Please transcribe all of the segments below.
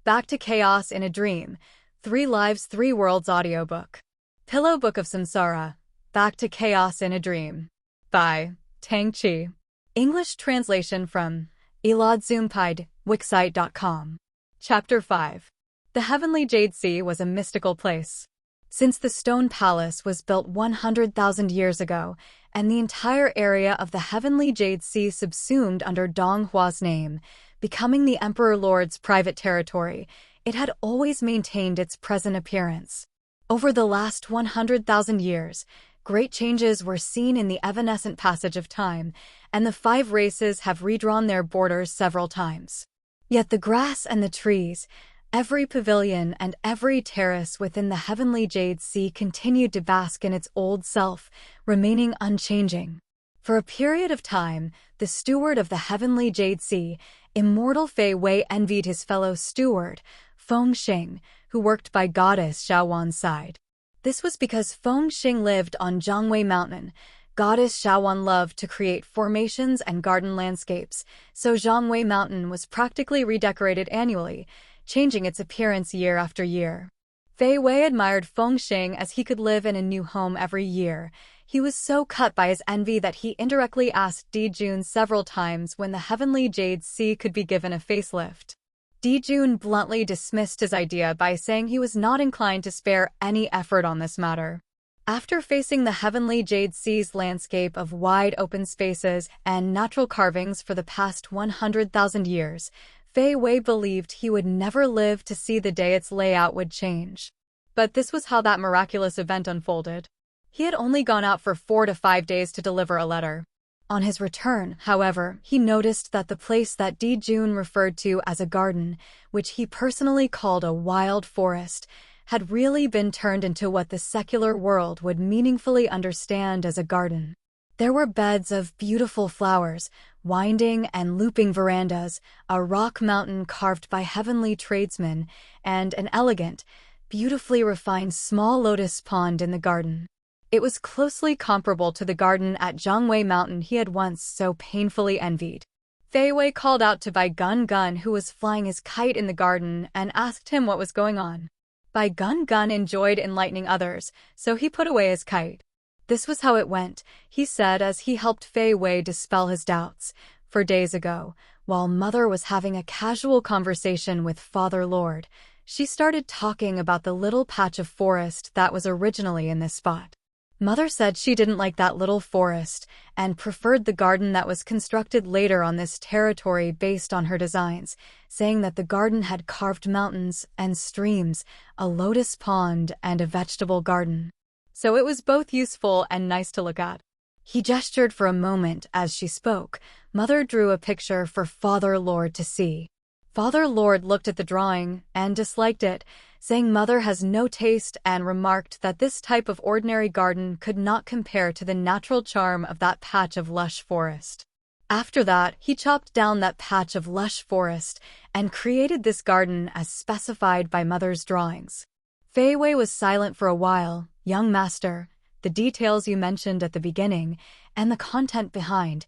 Back to Chaos in a Dream, 3 Lives, 3 Worlds audiobook. Pillow Book of Samsara, Back to Chaos in a Dream. By Tangqi. English translation from Eladzoompide, Wixsite.com. Chapter 5. The Heavenly Jade Sea was a mystical place. Since the stone palace was built 100,000 years ago, and the entire area of the Heavenly Jade Sea subsumed under Donghua's name, becoming the Emperor Lord's private territory, it had always maintained its present appearance. Over the last 100,000 years, great changes were seen in the evanescent passage of time, and the 5 races have redrawn their borders several times. Yet the grass and the trees, every pavilion and every terrace within the Heavenly Jade Sea continued to bask in its old self, remaining unchanging. For a period of time, the steward of the Heavenly Jade Sea, immortal Fei Wei, envied his fellow steward, Feng Xing, who worked by goddess Shaowan's side. This was because Feng Xing lived on Zhangwei Mountain. Goddess Shaowan loved to create formations and garden landscapes, so Zhangwei Mountain was practically redecorated annually, changing its appearance year after year. Fei Wei admired Feng Xing as he could live in a new home every year. He was so cut by his envy that he indirectly asked Dijun several times when the Heavenly Jade Sea could be given a facelift. Dijun bluntly dismissed his idea by saying he was not inclined to spare any effort on this matter. After facing the Heavenly Jade Sea's landscape of wide open spaces and natural carvings for the past 100,000 years, Fei Wei believed he would never live to see the day its layout would change. But this was how that miraculous event unfolded. He had only gone out for 4 to 5 days to deliver a letter. On his return, however, he noticed that the place that Dijun referred to as a garden, which he personally called a wild forest, had really been turned into what the secular world would meaningfully understand as a garden. There were beds of beautiful flowers, winding and looping verandas, a rock mountain carved by heavenly tradesmen, and an elegant, beautifully refined small lotus pond in the garden. It was closely comparable to the garden at Zhangwei Mountain he had once so painfully envied. Fei Wei called out to Bai Gun Gun, who was flying his kite in the garden, and asked him what was going on. Bai Gun Gun enjoyed enlightening others, so he put away his kite. This was how it went, he said as he helped Fei Wei dispel his doubts. For days ago, while Mother was having a casual conversation with Father Lord, she started talking about the little patch of forest that was originally in this spot. Mother said she didn't like that little forest and preferred the garden that was constructed later on this territory based on her designs, saying that the garden had carved mountains and streams, a lotus pond, and a vegetable garden. So it was both useful and nice to look at. He gestured for a moment as she spoke. Mother drew a picture for Father Lord to see. Father Lord looked at the drawing and disliked it, saying Mother has no taste, and remarked that this type of ordinary garden could not compare to the natural charm of that patch of lush forest. After that, he chopped down that patch of lush forest and created this garden as specified by Mother's drawings. Fei Wei was silent for a while. Young master, the details you mentioned at the beginning and the content behind,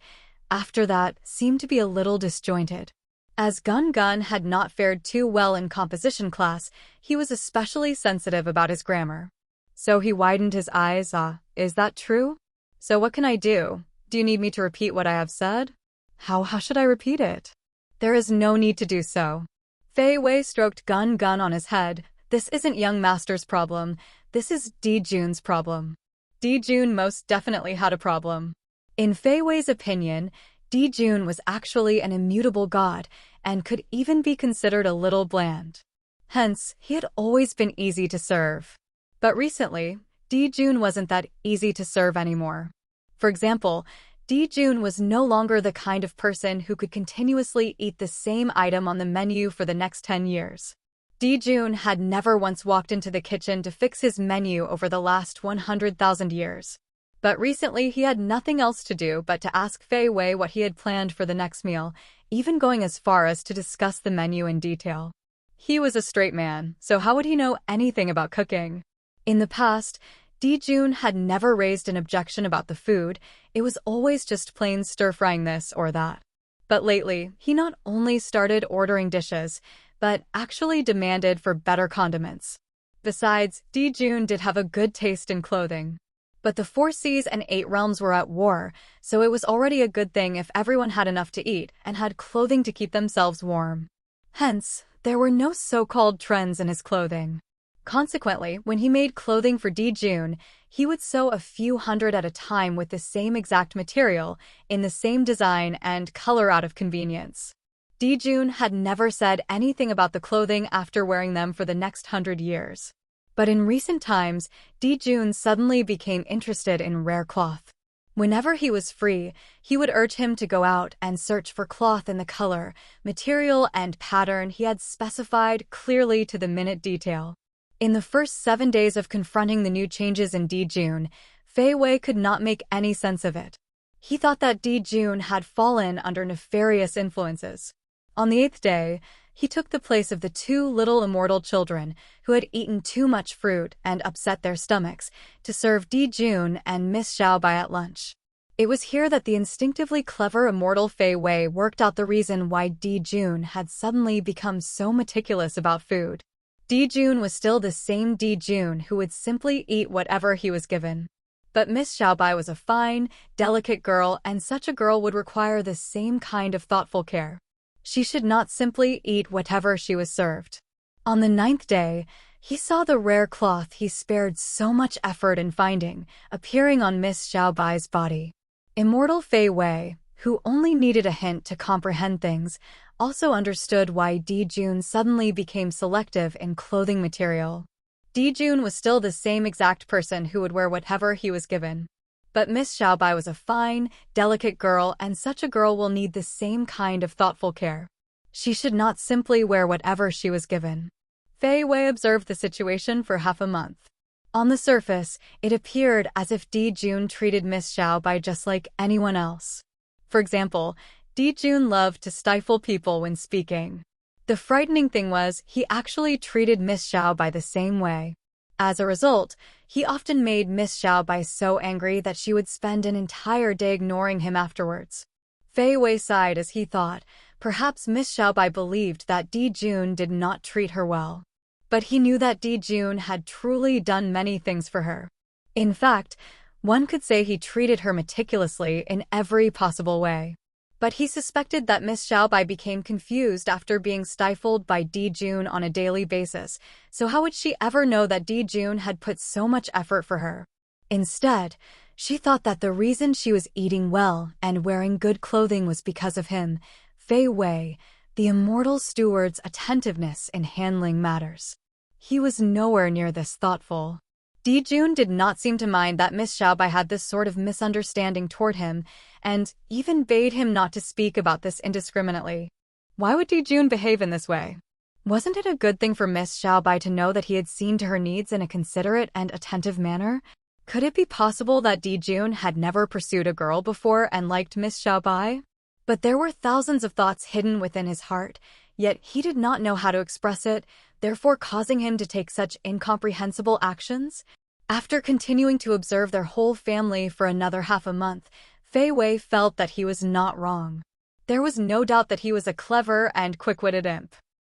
after that, seemed to be a little disjointed. As Gun Gun had not fared too well in composition class, he was especially sensitive about his grammar. So he widened his eyes. Is that true? So what can I do? Do you need me to repeat what I have said? How should I repeat it? There is no need to do so. Fei Wei stroked Gun Gun on his head. This isn't young master's problem. This is Dijun's problem. Dijun most definitely had a problem. In Fei Wei's opinion, Dijun was actually an immutable god, and could even be considered a little bland. Hence, he had always been easy to serve. But recently, Dijun wasn't that easy to serve anymore. For example, Dijun was no longer the kind of person who could continuously eat the same item on the menu for the next 10 years. Dijun had never once walked into the kitchen to fix his menu over the last 100,000 years. But recently he had nothing else to do but to ask Fei Wei what he had planned for the next meal, even going as far as to discuss the menu in detail. He was a straight man, so how would he know anything about cooking? In the past, Dijun had never raised an objection about the food. It was always just plain stir-frying this or that. But lately, he not only started ordering dishes, but actually demanded for better condiments. Besides, Dijun did have a good taste in clothing. But the 4 seas and 8 realms were at war, so it was already a good thing if everyone had enough to eat and had clothing to keep themselves warm. Hence, there were no so-called trends in his clothing. Consequently, when he made clothing for Dijun, he would sew a few hundred at a time with the same exact material, in the same design and color out of convenience. Dijun had never said anything about the clothing after wearing them for the next 100 years. But in recent times, Dijun suddenly became interested in rare cloth. Whenever he was free, he would urge him to go out and search for cloth in the color, material, and pattern he had specified clearly to the minute detail. In the first 7 days of confronting the new changes in Dijun, Fei Wei could not make any sense of it. He thought that Dijun had fallen under nefarious influences. On the 8th day, he took the place of the 2 little immortal children who had eaten too much fruit and upset their stomachs to serve Dijun and Miss Xiaobai at lunch. It was here that the instinctively clever immortal Fei Wei worked out the reason why Dijun had suddenly become so meticulous about food. Dijun was still the same Dijun who would simply eat whatever he was given. But Miss Xiaobai was a fine, delicate girl, and such a girl would require the same kind of thoughtful care. She should not simply eat whatever she was served. On the 9th day, he saw the rare cloth he spared so much effort in finding, appearing on Miss Xiaobai's body. Immortal Fei Wei, who only needed a hint to comprehend things, also understood why Dijun suddenly became selective in clothing material. Dijun was still the same exact person who would wear whatever he was given. But Miss Xiaobai was a fine, delicate girl, and such a girl will need the same kind of thoughtful care. She should not simply wear whatever she was given. Fei Wei observed the situation for half a month. On the surface, it appeared as if Dijun treated Miss Xiaobai just like anyone else. For example, Dijun loved to stifle people when speaking. The frightening thing was, he actually treated Miss Xiaobai the same way. As a result, he often made Miss Xiaobai so angry that she would spend an entire day ignoring him afterwards. Fei Wei sighed as he thought, perhaps Miss Xiaobai believed that Dijun did not treat her well. But he knew that Dijun had truly done many things for her. In fact, one could say he treated her meticulously in every possible way. But he suspected that Miss Xiaobai became confused after being stifled by Dijun on a daily basis, so how would she ever know that Dijun had put so much effort for her? Instead, she thought that the reason she was eating well and wearing good clothing was because of him, Fei Wei, the immortal steward's attentiveness in handling matters. He was nowhere near this thoughtful. Dijun did not seem to mind that Miss Xiaobai had this sort of misunderstanding toward him, and even bade him not to speak about this indiscriminately. Why would Dijun behave in this way? Wasn't it a good thing for Miss Xiaobai to know that he had seen to her needs in a considerate and attentive manner? Could it be possible that Dijun had never pursued a girl before and liked Miss Xiaobai? But there were thousands of thoughts hidden within his heart, yet he did not know how to express it, therefore causing him to take such incomprehensible actions. After continuing to observe their whole family for another half a month, Fei Wei felt that he was not wrong. There was no doubt that he was a clever and quick-witted imp.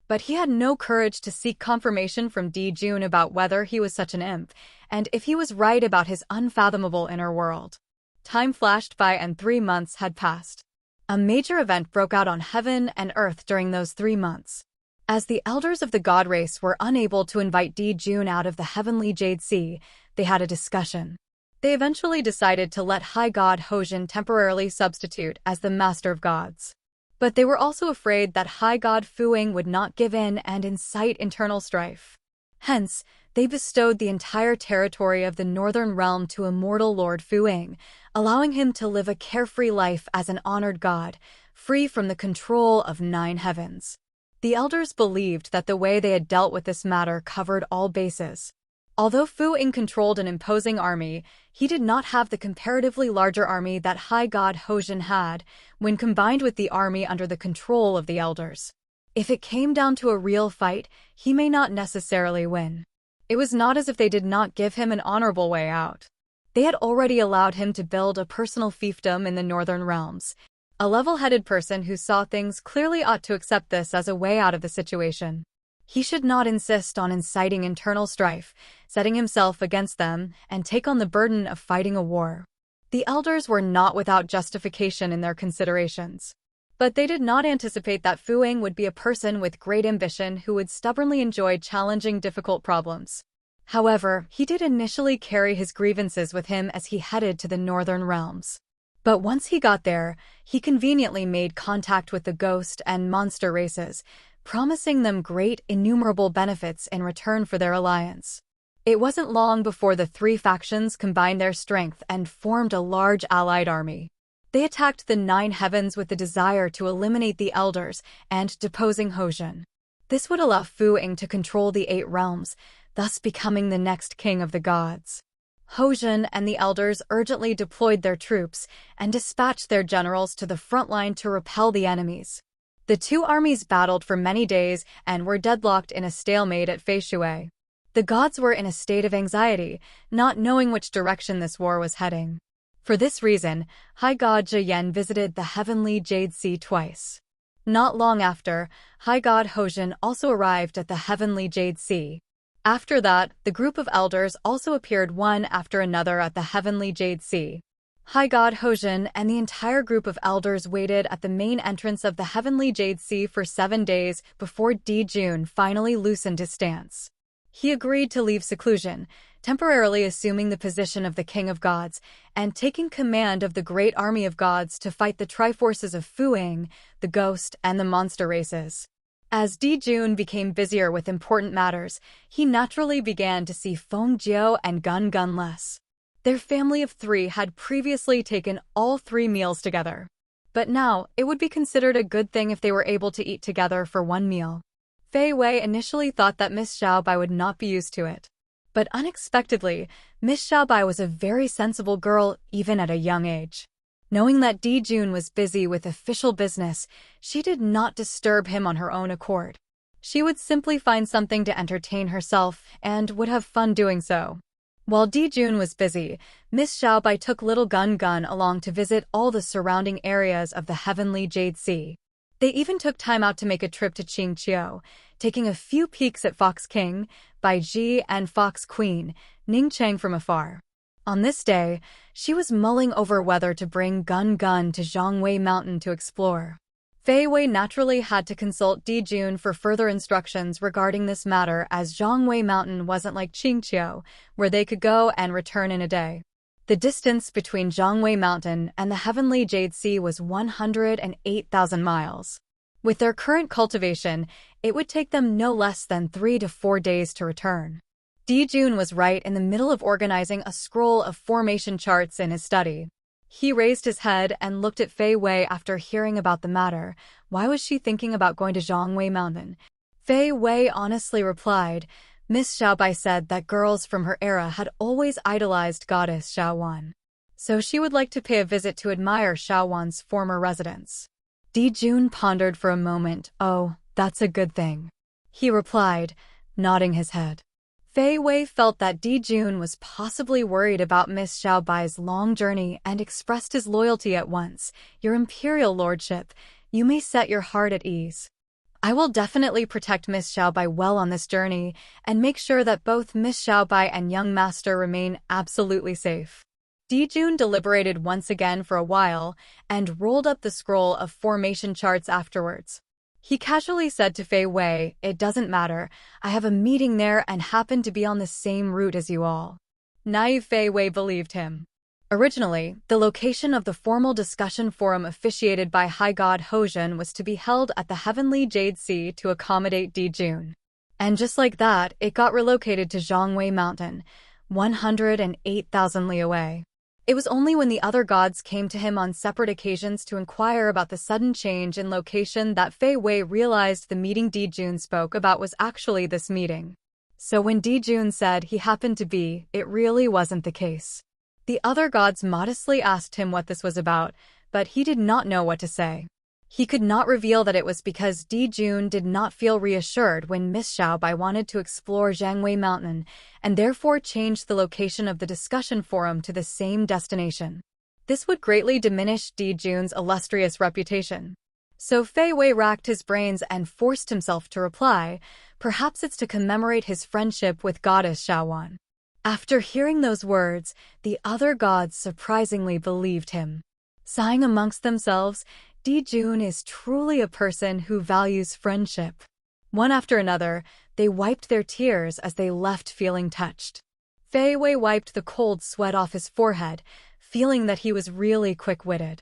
But he had no courage to seek confirmation from Dijun about whether he was such an imp, and if he was right about his unfathomable inner world. Time flashed by and 3 months had passed. A major event broke out on heaven and earth during those 3 months. As the elders of the god race were unable to invite Dijun out of the heavenly Jade Sea, they had a discussion. They eventually decided to let High God Hojin temporarily substitute as the Master of Gods. But they were also afraid that High God Fuing would not give in and incite internal strife. Hence, they bestowed the entire territory of the Northern Realm to immortal Lord Fuing, allowing him to live a carefree life as an honored god, free from the control of 9 heavens. The elders believed that the way they had dealt with this matter covered all bases. Although Fu Ying controlled an imposing army, he did not have the comparatively larger army that High God Hojin had, when combined with the army under the control of the elders. If it came down to a real fight, he may not necessarily win. It was not as if they did not give him an honorable way out. They had already allowed him to build a personal fiefdom in the Northern Realms, A level-headed person who saw things clearly ought to accept this as a way out of the situation. He should not insist on inciting internal strife, setting himself against them, and take on the burden of fighting a war. The elders were not without justification in their considerations. But they did not anticipate that Fu Ying would be a person with great ambition who would stubbornly enjoy challenging difficult problems. However, he did initially carry his grievances with him as he headed to the northern realms. But once he got there, he conveniently made contact with the ghost and monster races, promising them great innumerable benefits in return for their alliance. It wasn't long before the three factions combined their strength and formed a large allied army. They attacked the 9 heavens with the desire to eliminate the elders and deposing Hojun. This would allow Fu Ying to control the 8 realms, thus becoming the next king of the gods. Hojun and the elders urgently deployed their troops and dispatched their generals to the front line to repel the enemies. The 2 armies battled for many days and were deadlocked in a stalemate at Feishui. The gods were in a state of anxiety, not knowing which direction this war was heading. For this reason, High God Zhiyan visited the heavenly Jade Sea twice. Not long after, High God Hojun also arrived at the heavenly Jade Sea. After that, the group of elders also appeared one after another at the heavenly Jade Sea. High God Hojun and the entire group of elders waited at the main entrance of the heavenly Jade Sea for 7 days before Di Jun finally loosened his stance. He agreed to leave seclusion, temporarily assuming the position of the King of Gods, and taking command of the great army of gods to fight the triforces of Fu Ying, the ghost, and the monster races. As Di Jun became busier with important matters, he naturally began to see Feng Jiao and Gun Gun less. Their family of 3 had previously taken all 3 meals together. But now, it would be considered a good thing if they were able to eat together for 1 meal. Fei Wei initially thought that Miss Xiaobai would not be used to it. But unexpectedly, Miss Xiaobai was a very sensible girl even at a young age. Knowing that Di Jun was busy with official business, she did not disturb him on her own accord. She would simply find something to entertain herself and would have fun doing so. While Di Jun was busy, Miss Xiaobai took little Gun Gun along to visit all the surrounding areas of the heavenly Jade Sea. They even took time out to make a trip to Qingqiu, taking a few peeks at Fox King, Baiji, and Fox Queen, Ningcheng from afar. On this day, she was mulling over whether to bring Gun Gun to Zhongwei Mountain to explore. Fei Wei naturally had to consult Di Jun for further instructions regarding this matter, as Zhongwei Mountain wasn't like Qingqiu, where they could go and return in a day. The distance between Zhongwei Mountain and the heavenly Jade Sea was 108,000 miles. With their current cultivation, it would take them no less than 3 to 4 days to return. Di Jun was right in the middle of organizing a scroll of formation charts in his study. He raised his head and looked at Fei Wei after hearing about the matter. Why was she thinking about going to Zhongwei Mountain? Fei Wei honestly replied, Miss Xiaobai said that girls from her era had always idolized goddess Xiaowan. So she would like to pay a visit to admire Xiaowan's former residence. Di Jun pondered for a moment. Oh, that's a good thing, he replied, nodding his head. Fei Wei felt that Di Jun was possibly worried about Miss Xiaobai's long journey and expressed his loyalty at once. Your Imperial Lordship, you may set your heart at ease. I will definitely protect Miss Xiaobai well on this journey and make sure that both Miss Xiaobai and young master remain absolutely safe. Di Jun deliberated once again for a while and rolled up the scroll of formation charts afterwards. He casually said to Fei Wei, it doesn't matter, I have a meeting there and happen to be on the same route as you all. Naive Fei Wei believed him. Originally, the location of the formal discussion forum officiated by High God Hojun was to be held at the heavenly Jade Sea to accommodate Di Jun. And just like that, it got relocated to Zhongwei Mountain, 108,000 li away. It was only when the other gods came to him on separate occasions to inquire about the sudden change in location that Fei Wei realized the meeting Di Jun spoke about was actually this meeting. So when Di Jun said he happened to be, it really wasn't the case. The other gods modestly asked him what this was about, but he did not know what to say. He could not reveal that it was because Di Jun did not feel reassured when Miss Xiaobai wanted to explore Zhongwei Mountain and therefore changed the location of the discussion forum to the same destination. This would greatly diminish Di Jun's illustrious reputation. So Fei Wei racked his brains and forced himself to reply, perhaps it's to commemorate his friendship with goddess Shaowan. After hearing those words, the other gods surprisingly believed him. Sighing amongst themselves, Di Jun is truly a person who values friendship. One after another, they wiped their tears as they left feeling touched. Fei Wei wiped the cold sweat off his forehead, feeling that he was really quick-witted.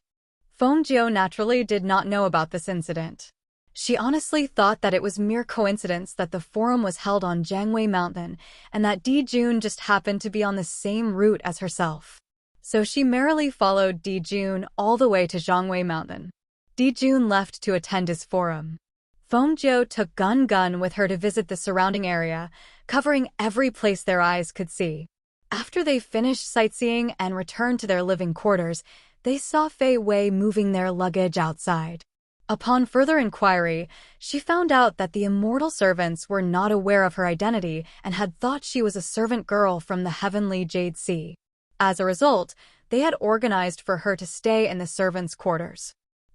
Feng Jiu naturally did not know about this incident. She honestly thought that it was mere coincidence that the forum was held on Jiangwei Mountain and that Di Jun just happened to be on the same route as herself. So she merrily followed Di Jun all the way to Jiangwei Mountain. Di Jun left to attend his forum. Feng Jiu took Gun Gun with her to visit the surrounding area, covering every place their eyes could see. After they finished sightseeing and returned to their living quarters, they saw Fei Wei moving their luggage outside. Upon further inquiry, she found out that the immortal servants were not aware of her identity and had thought she was a servant girl from the heavenly Jade Sea. As a result, they had organized for her to stay in the servants' quarters.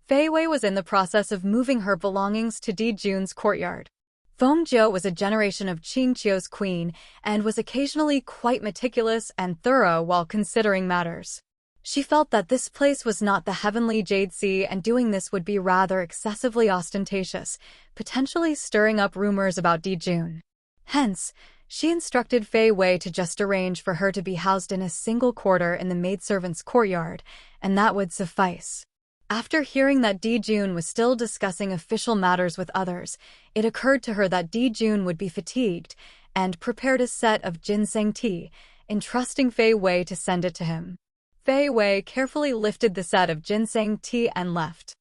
Fei Wei was in the process of moving her belongings to Di Jun's courtyard. Feng Jiu was a generation of Qingqiu's queen and was occasionally quite meticulous and thorough while considering matters. She felt that this place was not the heavenly Jade Sea and doing this would be rather excessively ostentatious, potentially stirring up rumors about Di Jun. Hence, she instructed Fei Wei to just arrange for her to be housed in a single quarter in the maidservant's courtyard, and that would suffice. After hearing that Di Jun was still discussing official matters with others, it occurred to her that Di Jun would be fatigued and prepared a set of ginseng tea, entrusting Fei Wei to send it to him. Fei Wei carefully lifted the set of ginseng tea and left.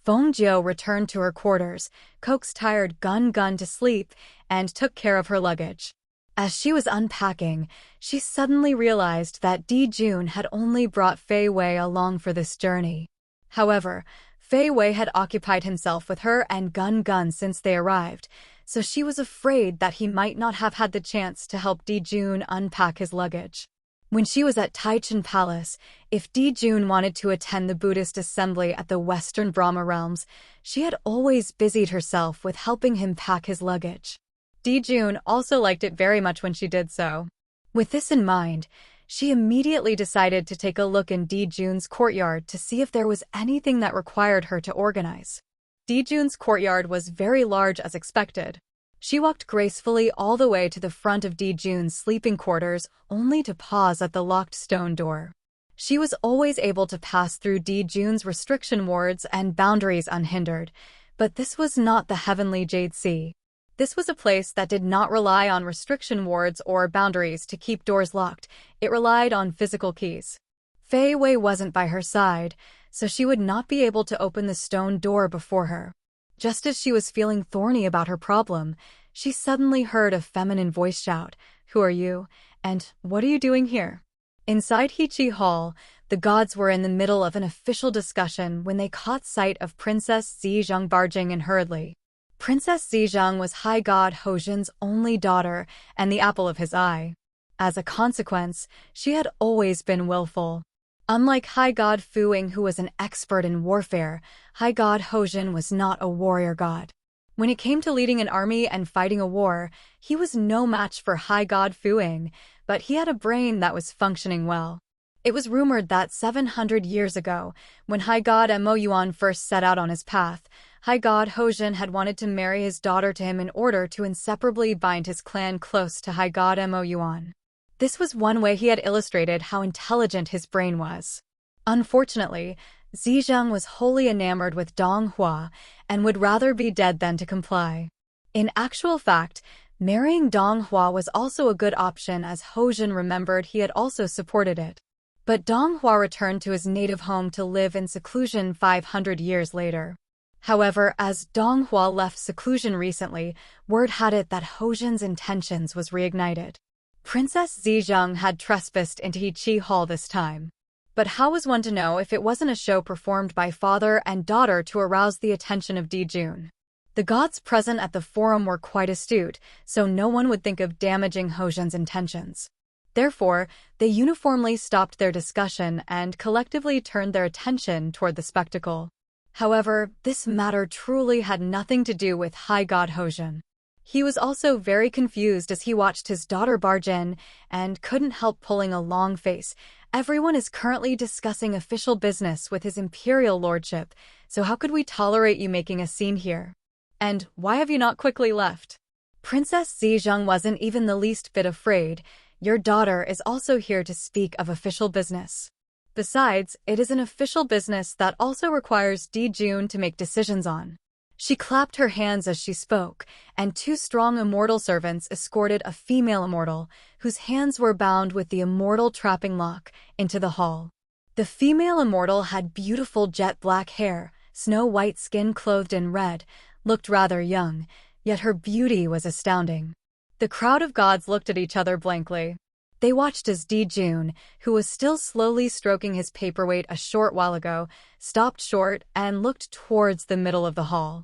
Feng Jiu returned to her quarters, coaxed tired Gun Gun to sleep, and took care of her luggage. As she was unpacking, she suddenly realized that Di Jun had only brought Fei Wei along for this journey. However, Fei Wei had occupied himself with her and Gun Gun since they arrived, so she was afraid that he might not have had the chance to help Di Jun unpack his luggage. When she was at Taichung Palace, if Di Jun wanted to attend the Buddhist assembly at the Western Brahma realms, she had always busied herself with helping him pack his luggage. Di Jun also liked it very much when she did so. With this in mind, she immediately decided to take a look in Di Jun's courtyard to see if there was anything that required her to organize. Di Jun's courtyard was very large as expected. She walked gracefully all the way to the front of Di Jun's sleeping quarters, only to pause at the locked stone door. She was always able to pass through Di Jun's restriction wards and boundaries unhindered, but this was not the heavenly Jade Sea. This was a place that did not rely on restriction wards or boundaries to keep doors locked. It relied on physical keys. Fei Wei wasn't by her side, so she would not be able to open the stone door before her. Just as she was feeling thorny about her problem, she suddenly heard a feminine voice shout, "Who are you? And what are you doing here?" Inside Heqi Hall, the gods were in the middle of an official discussion when they caught sight of Princess Zizhang barging in hurriedly. Princess Zizhang was High God Hozhen's only daughter and the apple of his eye. As a consequence, she had always been willful. Unlike High God Fuing, who was an expert in warfare, High God Hozhen was not a warrior god. When it came to leading an army and fighting a war, he was no match for High God Fuing, but he had a brain that was functioning well. It was rumored that 700 years ago, when High God Mo Yuan first set out on his path, High God Hozhen had wanted to marry his daughter to him in order to inseparably bind his clan close to High God Mo Yuan. This was one way he had illustrated how intelligent his brain was. Unfortunately, Zizhang was wholly enamored with Dong Hua and would rather be dead than to comply. In actual fact, marrying Dong Hua was also a good option, as Hozhen remembered he had also supported it. But Dong Hua returned to his native home to live in seclusion 500 years later. However, as Dong Hua left seclusion recently, word had it that Hozhen's intentions was reignited. Princess Zizhang had trespassed into Heqi Hall this time. But how was one to know if it wasn't a show performed by father and daughter to arouse the attention of Di Jun? The gods present at the forum were quite astute, so no one would think of damaging Hozhen's intentions. Therefore, they uniformly stopped their discussion and collectively turned their attention toward the spectacle. However, this matter truly had nothing to do with High God Hojin. He was also very confused as he watched his daughter barge in and couldn't help pulling a long face. Everyone is currently discussing official business with his imperial lordship, so how could we tolerate you making a scene here? And why have you not quickly left? Princess Zizheng wasn't even the least bit afraid. Your daughter is also here to speak of official business. Besides, it is an official business that also requires Di Jun to make decisions on. She clapped her hands as she spoke, and 2 strong immortal servants escorted a female immortal, whose hands were bound with the immortal trapping lock, into the hall. The female immortal had beautiful jet black hair, snow-white skin clothed in red, looked rather young, yet her beauty was astounding. The crowd of gods looked at each other blankly. They watched as Di Jun, who was still slowly stroking his paperweight a short while ago, stopped short and looked towards the middle of the hall.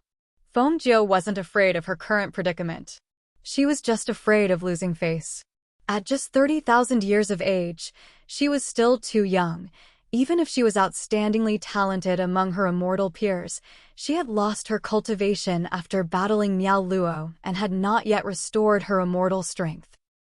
Feng Jiu wasn't afraid of her current predicament. She was just afraid of losing face. At just 30,000 years of age, she was still too young. Even if she was outstandingly talented among her immortal peers, she had lost her cultivation after battling Miao Luo and had not yet restored her immortal strength.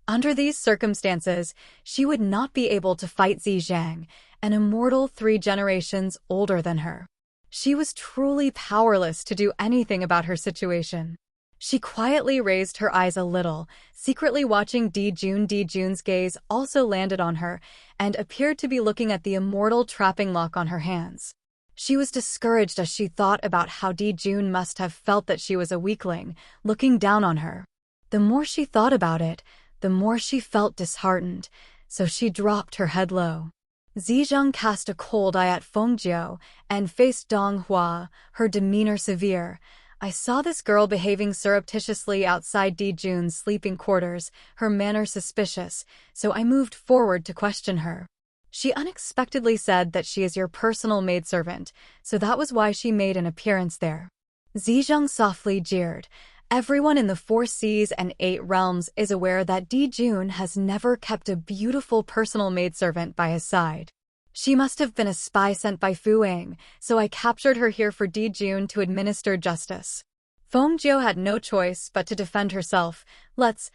Under these circumstances, she would not be able to fight Zizheng, an immortal 3 generations older than her. She was truly powerless to do anything about her situation. She quietly raised her eyes a little, secretly watching Di Jun. Di Jun's gaze also landed on her, and appeared to be looking at the immortal trapping lock on her hands. She was discouraged as she thought about how Di Jun must have felt that she was a weakling, looking down on her. The more she thought about it, the more she felt disheartened, so she dropped her head low. Zizheng cast a cold eye at Feng Jiu and faced Dong Hua, her demeanor severe. I saw this girl behaving surreptitiously outside Di Jun's sleeping quarters, her manner suspicious, so I moved forward to question her. She unexpectedly said that she is your personal maidservant, so that was why she made an appearance there. Zizheng softly jeered. Everyone in the 4 seas and 8 realms is aware that Di Jun has never kept a beautiful personal maidservant by his side. She must have been a spy sent by Fu Eng, so I captured her here for Di Jun to administer justice. Feng Jiu had no choice but to defend herself. Let's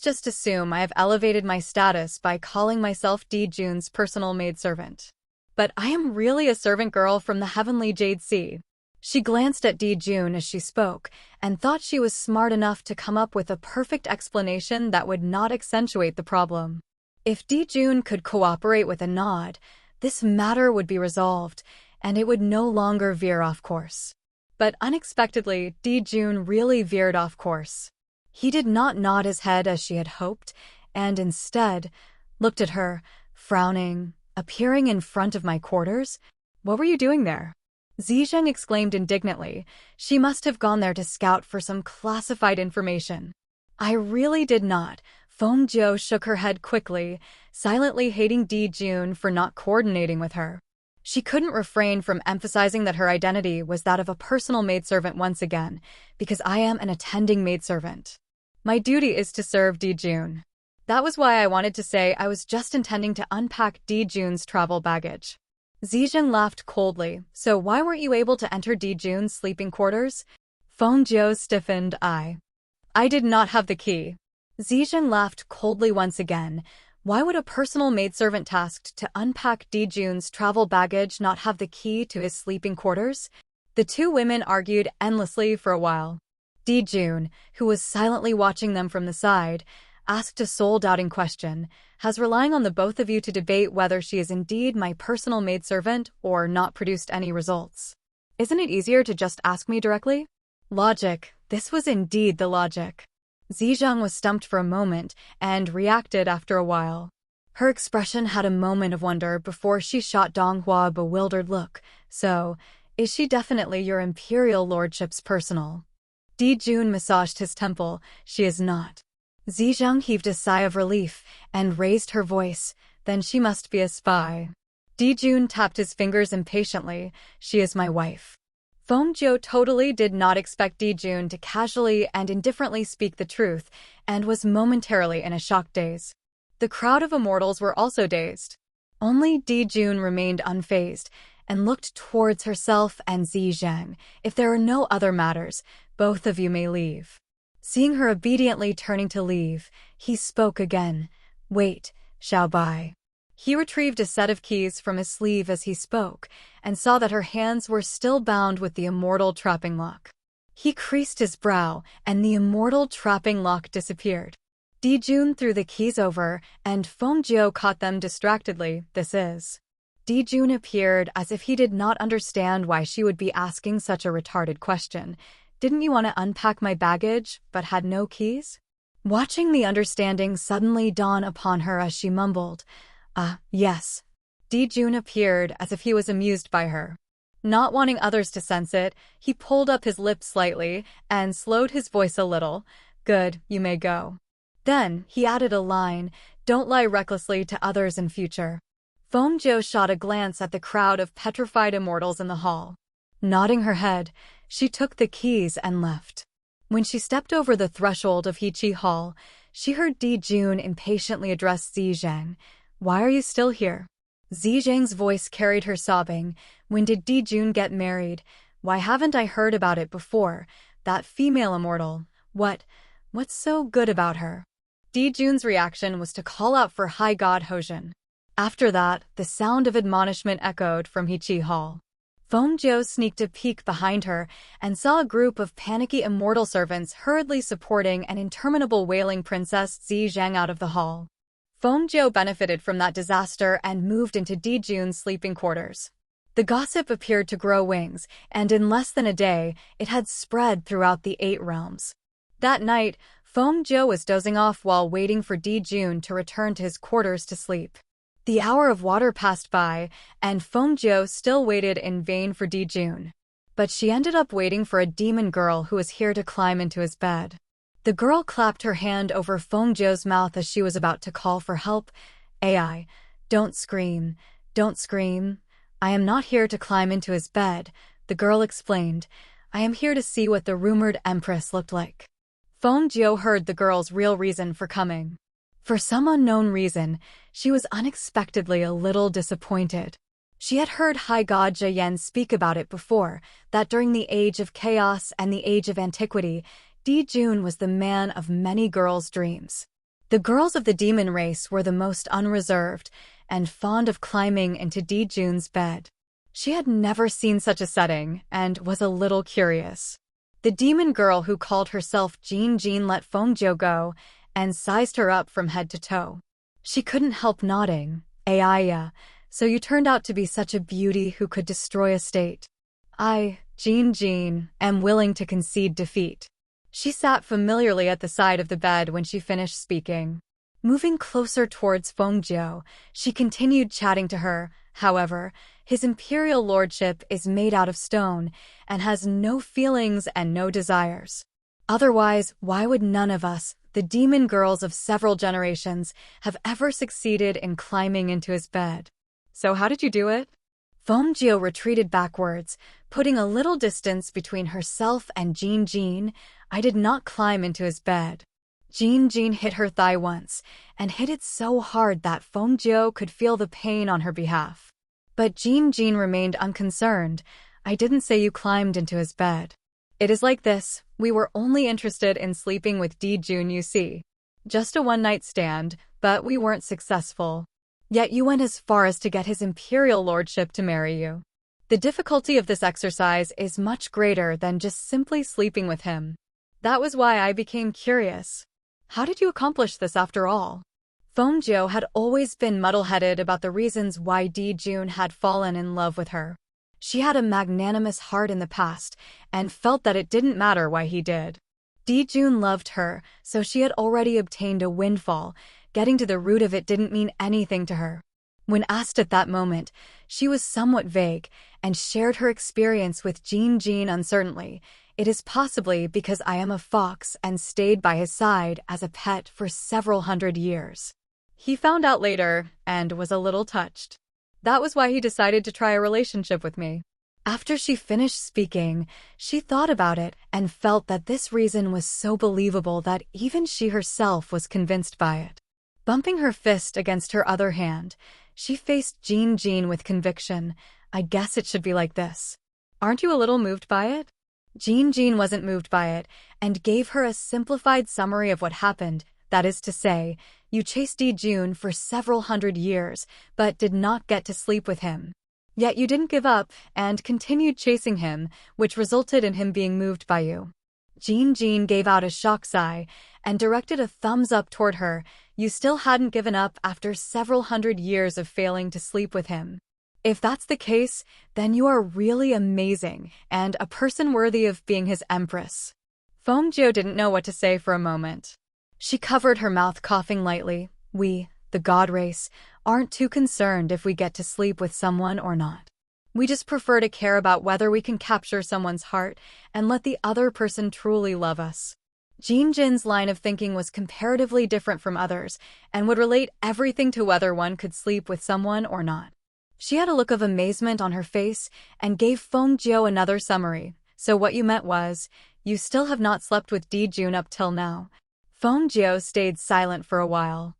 just assume I have elevated my status by calling myself Di Jun's personal maidservant. But I am really a servant girl from the heavenly Jade Sea. She glanced at Di Jun as she spoke, and thought she was smart enough to come up with a perfect explanation that would not accentuate the problem. If Di Jun could cooperate with a nod, this matter would be resolved, and it would no longer veer off course. But unexpectedly, Di Jun really veered off course. He did not nod his head as she had hoped, and instead looked at her, frowning. Appearing in front of my quarters? What were you doing there? Zizheng exclaimed indignantly. She must have gone there to scout for some classified information. I really did not. Feng Jiu shook her head quickly, silently hating Di Jun for not coordinating with her. She couldn't refrain from emphasizing that her identity was that of a personal maidservant once again, because I am an attending maidservant. My duty is to serve Di Jun. That was why I wanted to say I was just intending to unpack Di Jun's travel baggage. Zizheng laughed coldly. So why weren't you able to enter Di Jun's sleeping quarters? Feng Jiu stiffened. I did not have the key. Zizheng laughed coldly once again. Why would a personal maidservant tasked to unpack Di Jun's travel baggage not have the key to his sleeping quarters? The 2 women argued endlessly for a while. Di Jun, who was silently watching them from the side, asked a soul-doubting question. Has relying on the both of you to debate whether she is indeed my personal maidservant or not produced any results? Isn't it easier to just ask me directly? Logic. This was indeed the logic. Zizheng was stumped for a moment and reacted after a while. Her expression had a moment of wonder before she shot Dong Hua a bewildered look. So, is she definitely your imperial lordship's personal? Di Jun massaged his temple. She is not. Zizheng heaved a sigh of relief and raised her voice. Then she must be a spy. Di Jun tapped his fingers impatiently. She is my wife. Feng Jiu totally did not expect Di Jun to casually and indifferently speak the truth, and was momentarily in a shocked daze. The crowd of immortals were also dazed. Only Dijun remained unfazed and looked towards herself and Zizhang. If there are no other matters, both of you may leave. Seeing her obediently turning to leave, he spoke again. Wait, Xiaobai. He retrieved a set of keys from his sleeve as he spoke, and saw that her hands were still bound with the immortal trapping lock. He creased his brow, and the immortal trapping lock disappeared. Dijun threw the keys over, and Fengjiu caught them distractedly. This is. Dijun appeared as if he did not understand why she would be asking such a retarded question. Didn't you want to unpack my baggage, but had no keys? Watching the understanding suddenly dawn upon her as she mumbled, yes. Dijun appeared as if he was amused by her. Not wanting others to sense it, he pulled up his lips slightly and slowed his voice a little. Good, you may go. Then, he added a line, don't lie recklessly to others in future. Fengjiu shot a glance at the crowd of petrified immortals in the hall. Nodding her head, she took the keys and left. When she stepped over the threshold of Heqi Hall, she heard Dijun impatiently address Zizhang. Why are you still here? Zizhang's voice carried her sobbing. When did Dijun get married? Why haven't I heard about it before? That female immortal. What's so good about her? Dijun's reaction was to call out for High God Hozhen. After that, the sound of admonishment echoed from Heqi Hall. Fengjiu sneaked a peek behind her and saw a group of panicky immortal servants hurriedly supporting an interminable wailing Princess Zizhang out of the hall. Fengjiu benefited from that disaster and moved into Dijun's sleeping quarters. The gossip appeared to grow wings, and in less than a day, it had spread throughout the 8 realms. That night, Fengjiu was dozing off while waiting for Dijun to return to his quarters to sleep. The hour of water passed by, and Fengjiu still waited in vain for Dijun. But she ended up waiting for a demon girl who was here to climb into his bed. The girl clapped her hand over Fengjiu's mouth as she was about to call for help. Ai, don't scream, don't scream. I am not here to climb into his bed, the girl explained. I am here to see what the rumored empress looked like. Fengjiu heard the girl's real reason for coming. For some unknown reason, she was unexpectedly a little disappointed. She had heard High God Zheyan speak about it before, that during the Age of Chaos and the Age of Antiquity, Dijun was the man of many girls' dreams. The girls of the demon race were the most unreserved and fond of climbing into Dijun's bed. She had never seen such a setting and was a little curious. The demon girl who called herself Jin let Fengjiu go and sized her up from head to toe. She couldn't help nodding. Aiya, so you turned out to be such a beauty who could destroy a state. I, Jin, am willing to concede defeat. She sat familiarly at the side of the bed when she finished speaking. Moving closer towards Fengjiu, she continued chatting to her. However, his imperial lordship is made out of stone and has no feelings and no desires. Otherwise, why would none of us, the demon girls of several generations, have ever succeeded in climbing into his bed? So how did you do it? Fengjiu retreated backwards, putting a little distance between herself and Jin. I did not climb into his bed. Jin hit her thigh once, and hit it so hard that Fengjiu could feel the pain on her behalf. But Jin remained unconcerned. I didn't say you climbed into his bed. It is like this, we were only interested in sleeping with Dijun, you see. Just a one-night stand, but we weren't successful. Yet you went as far as to get his imperial lordship to marry you. The difficulty of this exercise is much greater than just simply sleeping with him. That was why I became curious. How did you accomplish this after all? Fengjiu had always been muddle-headed about the reasons why Dijun had fallen in love with her. She had a magnanimous heart in the past, and felt that it didn't matter why he did. Dijun loved her, so she had already obtained a windfall. Getting to the root of it didn't mean anything to her. When asked at that moment, she was somewhat vague, and shared her experience with Jin uncertainly. It is possibly because I am a fox and stayed by his side as a pet for several hundred years. He found out later, and was a little touched. That was why he decided to try a relationship with me. After she finished speaking, she thought about it and felt that this reason was so believable that even she herself was convinced by it. Bumping her fist against her other hand, she faced Jin with conviction. I guess it should be like this. Aren't you a little moved by it? Jin wasn't moved by it, and gave her a simplified summary of what happened. That is to say, you chased Jun for several hundred years, but did not get to sleep with him. Yet you didn't give up, and continued chasing him, which resulted in him being moved by you. Jin gave out a shock sigh, and directed a thumbs up toward her. You still hadn't given up after several hundred years of failing to sleep with him. If that's the case, then you are really amazing, and a person worthy of being his empress. Fengjiu didn't know what to say for a moment. She covered her mouth, coughing lightly. We, the god race, aren't too concerned if we get to sleep with someone or not. We just prefer to care about whether we can capture someone's heart and let the other person truly love us. Jin's line of thinking was comparatively different from others and would relate everything to whether one could sleep with someone or not. She had a look of amazement on her face and gave Fengjiu another summary. So what you meant was, you still have not slept with Jun up till now. Fengjiu stayed silent for a while.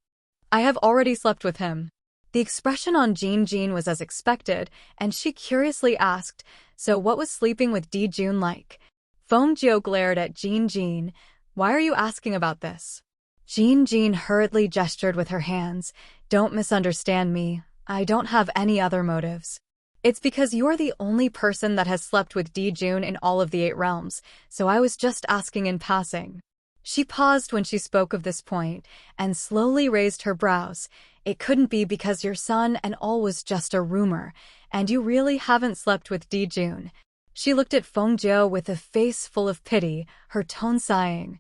I have already slept with him. The expression on Jin was as expected, and she curiously asked, so what was sleeping with Jun like? Fengjiu glared at Jin. Why are you asking about this? Jin hurriedly gestured with her hands. Don't misunderstand me. I don't have any other motives. It's because you're the only person that has slept with Jun in all of the 8 realms, so I was just asking in passing. She paused when she spoke of this point, and slowly raised her brows. It couldn't be because your son and all was just a rumor, and you really haven't slept with Jun. She looked at Fengjiu with a face full of pity, her tone sighing.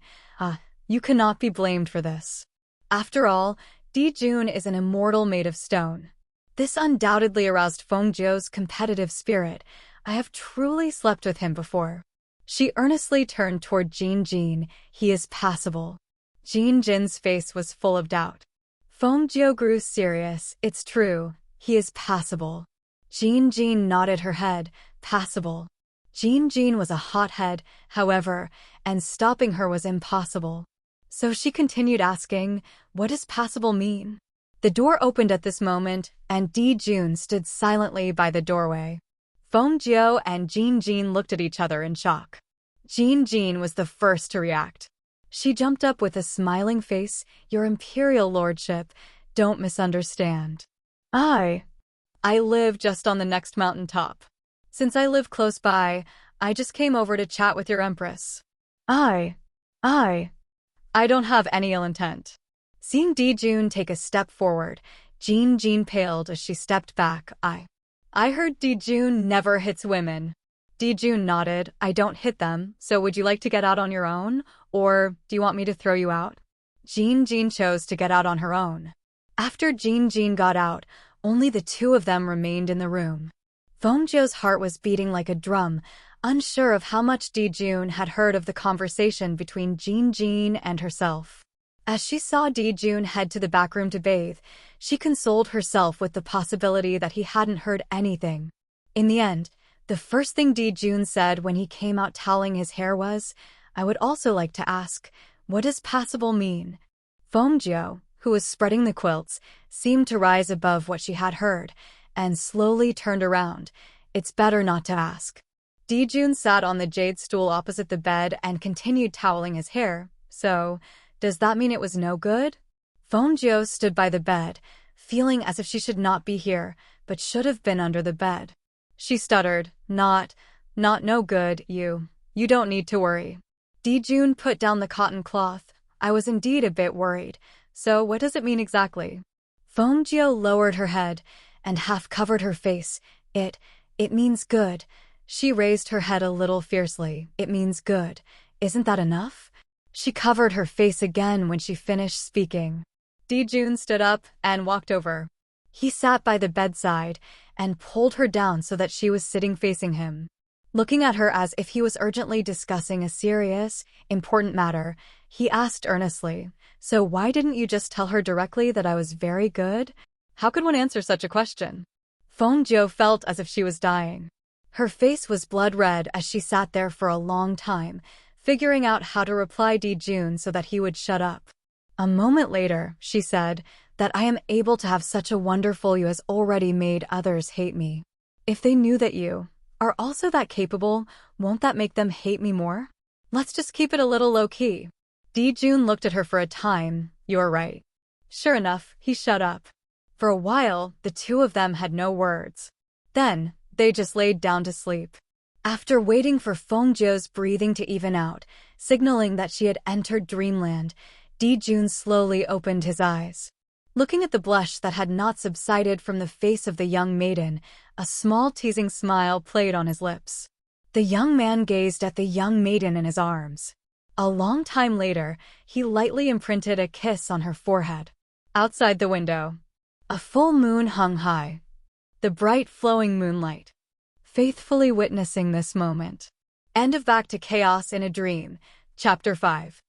You cannot be blamed for this. After all, Jun is an immortal made of stone. This undoubtedly aroused Fengjiu's competitive spirit. I have truly slept with him before. She earnestly turned toward Jin. He is passable. Jin's face was full of doubt. Fengjiu grew serious. It's true. He is passable. Jin nodded her head. Passable. Jin was a hothead, however, and stopping her was impossible. So she continued asking, what does passable mean? The door opened at this moment, and Jun stood silently by the doorway. Fengjiu and Jin looked at each other in shock. Jin was the first to react. She jumped up with a smiling face. Your Imperial Lordship, don't misunderstand. I live just on the next mountaintop. Since I live close by, I just came over to chat with your Empress. I don't have any ill intent. Seeing Jun take a step forward, Jin paled as she stepped back. I heard Jun never hits women. Jun nodded. I don't hit them, so would you like to get out on your own? Or do you want me to throw you out? Jin chose to get out on her own. After Jin got out, only the 2 of them remained in the room. Fengjiu's heart was beating like a drum, unsure of how much Jun had heard of the conversation between Jin and herself. As she saw Jun head to the back room to bathe, she consoled herself with the possibility that he hadn't heard anything. In the end, the first thing Jun said when he came out toweling his hair was, I would also like to ask, what does passable mean? Fengjiu, who was spreading the quilts, seemed to rise above what she had heard, and slowly turned around. It's better not to ask. Jun sat on the jade stool opposite the bed and continued toweling his hair. So, does that mean it was no good? Fengjiu stood by the bed, feeling as if she should not be here, but should have been under the bed. She stuttered, Not no good, you don't need to worry. Jun put down the cotton cloth. I was indeed a bit worried. So what does it mean exactly? Fengjiu lowered her head and half covered her face. It means good. She raised her head a little fiercely. It means good. Isn't that enough? She covered her face again when she finished speaking. Jun stood up and walked over. He sat by the bedside and pulled her down so that she was sitting facing him. Looking at her as if he was urgently discussing a serious, important matter, he asked earnestly, So why didn't you just tell her directly that I was very good? How could one answer such a question? Fengjiu felt as if she was dying. Her face was blood red as she sat there for a long time, figuring out how to reply Jun so that he would shut up. A moment later, she said, that I am able to have such a wonderful you has already made others hate me. If they knew that you are also that capable, won't that make them hate me more? Let's just keep it a little low-key. Dijun looked at her for a time. You're right. Sure enough, he shut up. For a while, the two of them had no words. Then, they just laid down to sleep. After waiting for Fengjiu's breathing to even out, signaling that she had entered dreamland, Dijun slowly opened his eyes. Looking at the blush that had not subsided from the face of the young maiden, a small teasing smile played on his lips. The young man gazed at the young maiden in his arms. A long time later, he lightly imprinted a kiss on her forehead. Outside the window, a full moon hung high, the bright flowing moonlight faithfully witnessing this moment. End of Back to Chaos in a Dream, Chapter 5.